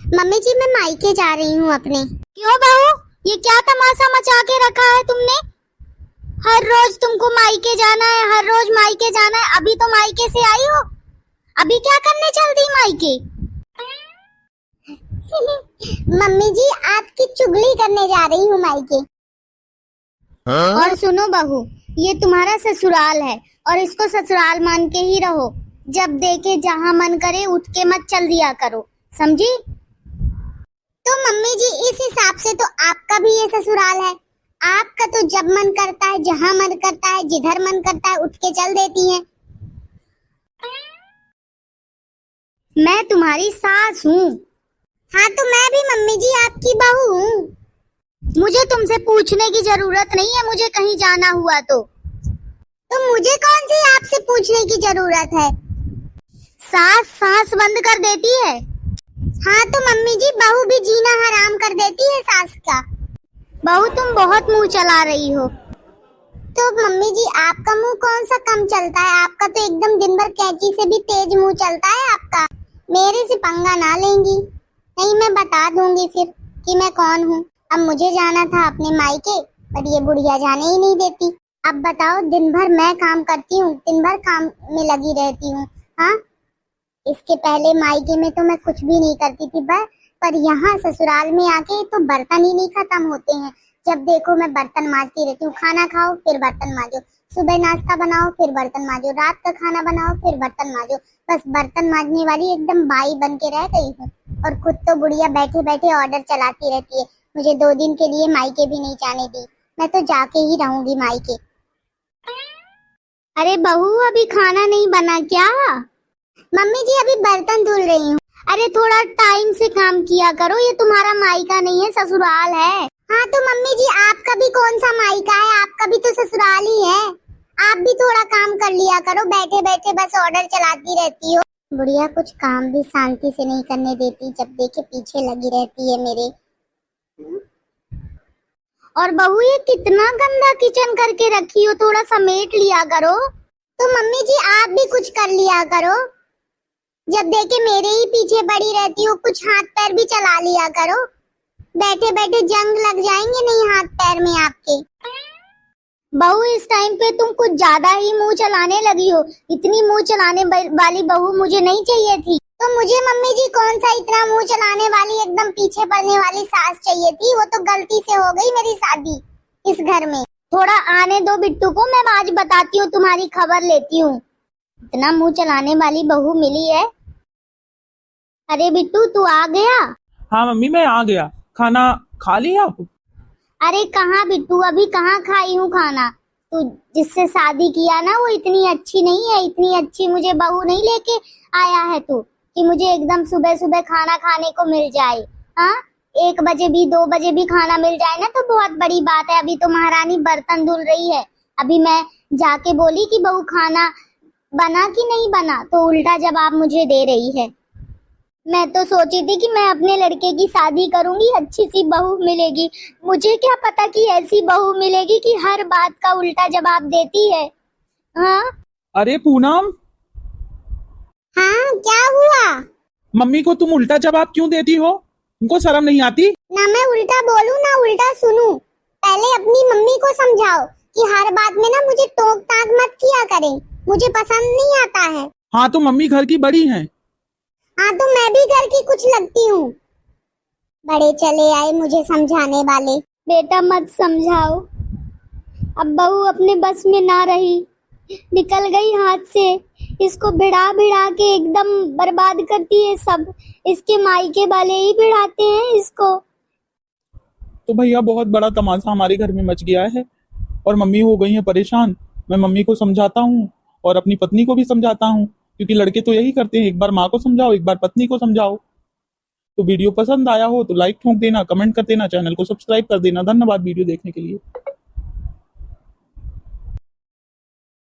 Mummy जी मैं मायके जा रही हूँ अपने। क्यों बहू, ये क्या तमाशा मचा के रखा है तुमने? हर रोज तुमको मायके जाना है, हर रोज मायके जाना है। अभी तो मायके से आई हो, अभी क्या करने चल दी मायके? मम्मी जी आपकी चुगली करने जा रही हूँ मायके। और सुनो बहू, ये तुम्हारा ससुराल है और इसको ससुराल मान के ही रहो। जब देखे जहाँ मन करे उठ के मत चल दिया करो, समझी? तो मम्मी जी इस हिसाब से तो आपका भी ये ससुराल है। आपका तो जब मन करता है, जहाँ मन करता है, जिधर मन करता है उठ के चल देती हैं। मैं तुम्हारी सास हूँ। हाँ तो मैं भी मम्मी जी आपकी बहू हूँ। मुझे तुमसे पूछने की जरूरत नहीं है, मुझे कहीं जाना हुआ तो मुझे कौन सी आपसे पूछने की जरूरत है? सास सांस बंद कर देती है। हाँ तो मम्मी जी बहू भी जीना हराम कर देती है सास का। बहू तुम बहुत मुंह चला रही हो। तो मम्मी जी आपका मुंह कौन सा कम चलता है? आपका तो एकदम दिन भर कैंची से भी तेज मुंह चलता है आपका। मेरे से पंगा ना लेंगी, नहीं मैं बता दूंगी फिर कि मैं कौन हूँ। अब मुझे जाना था अपने मायके, पर ये बुढ़िया जाने ही नहीं देती। अब बताओ, दिन भर मैं काम करती हूँ, दिन भर काम में लगी रहती हूँ। हाँ, इसके पहले मायके में तो मैं कुछ भी नहीं करती थी, पर यहाँ ससुराल में आके तो बर्तन ही नहीं खत्म होते हैं। जब देखो मैं बर्तन मांजती रहती हूँ। खाना खाओ फिर बर्तन मांजो, सुबह नाश्ता बनाओ फिर बर्तन मांजो, रात का खाना बनाओ फिर बर्तन मांजो। बस बर्तन मांजने वाली एकदम बाई बन के रह गई हूँ। और खुद तो बुढ़िया बैठे बैठे ऑर्डर चलाती रहती है। मुझे 2 दिन के लिए मायके भी नहीं जाने दी। मैं तो जाके ही रहूंगी मायके। अरे बहू अभी खाना नहीं बना क्या? मम्मी जी अभी बर्तन धुल रही हूँ। अरे थोड़ा टाइम से काम किया करो, ये तुम्हारा मायका नहीं है ससुराल है। हाँ तो मम्मी जी आपका भी कौन सा मायका है, आपका भी तो ससुराल ही है। आप भी थोड़ा काम कर लिया करो, बैठे बैठे बस ऑर्डर चलाती रहती हो। बुढ़िया कुछ काम भी शांति से नहीं करने देती, जब देखे पीछे लगी रहती है मेरे। और बहू ये कितना गंदा किचन करके रखी हो, थोड़ा समेट लिया करो। तो मम्मी जी आप भी कुछ कर लिया करो, जब देखे मेरे ही पीछे पड़ी रहती हो। कुछ हाथ पैर भी चला लिया करो, बैठे बैठे जंग लग जाएंगे नहीं हाथ पैर में आपके। बहू इस टाइम पे तुम कुछ ज्यादा ही मुंह चलाने लगी हो। इतनी मुंह चलाने वाली बहू मुझे नहीं चाहिए थी। तो मुझे मम्मी जी कौन सा इतना मुंह चलाने वाली एकदम पीछे पड़ने वाली सास चाहिए थी। वो तो गलती से हो गई मेरी शादी इस घर में। थोड़ा आने दो बिट्टू को, मैं आज बताती हूँ, तुम्हारी खबर लेती हूँ। इतना मुंह चलाने वाली बहू मिली है। अरे बिट्टू तू आ गया? हाँ मम्मी मैं आ गया। खाना खा लिया आप? अरे कहाँ बिट्टू, अभी कहाँ खाई हूँ खाना। तू जिससे शादी किया ना वो इतनी अच्छी नहीं है। इतनी अच्छी मुझे बहू नहीं लेके आया है तू कि मुझे एकदम सुबह सुबह खाना खाने को मिल जाए। हाँ 1 बजे भी 2 बजे भी खाना मिल जाए ना तो बहुत बड़ी बात है। अभी तो महारानी बर्तन धुल रही है। अभी मैं जाके बोली कि बहू खाना बना कि नहीं बना, तो उल्टा जवाब मुझे दे रही है। मैं तो सोची थी कि मैं अपने लड़के की शादी करूंगी, अच्छी सी बहू मिलेगी। मुझे क्या पता कि ऐसी बहू मिलेगी कि हर बात का उल्टा जवाब देती है। हाँ अरे पूनम। हाँ क्या हुआ? मम्मी को तुम उल्टा जवाब क्यों देती हो? तुमको शर्म नहीं आती? ना मैं उल्टा बोलूं ना उल्टा सुनूं। पहले अपनी मम्मी को समझाओ कि हर बात में ना मुझे टोक टाक मत किया करें, मुझे पसंद नहीं आता है। हाँ तो मम्मी घर की बड़ी हैं। हाँ तो मैं भी घर की कुछ लगती हूँ। बड़े चले आए मुझे समझाने वाले। बेटा मत समझाओ, अब बहू अपने बस में ना रही, निकल गई हाथ से। इसको भिड़ा भिड़ा के एकदम बर्बाद करती है सब। इसके मायके वाले ही भिड़ाते हैं इसको। तो भैया बहुत बड़ा तमाशा हमारे घर में मच गया है और मम्मी हो गई है परेशान। मैं मम्मी को समझाता हूँ और अपनी पत्नी को भी समझाता हूँ, क्योंकि लड़के तो यही करते हैं, एक बार माँ को समझाओ एक बार पत्नी को समझाओ। तो वीडियो पसंद आया हो तो लाइक ठोक देना, कमेंट कर देना, चैनल को सब्सक्राइब कर देना। धन्यवाद वीडियो देखने के लिए।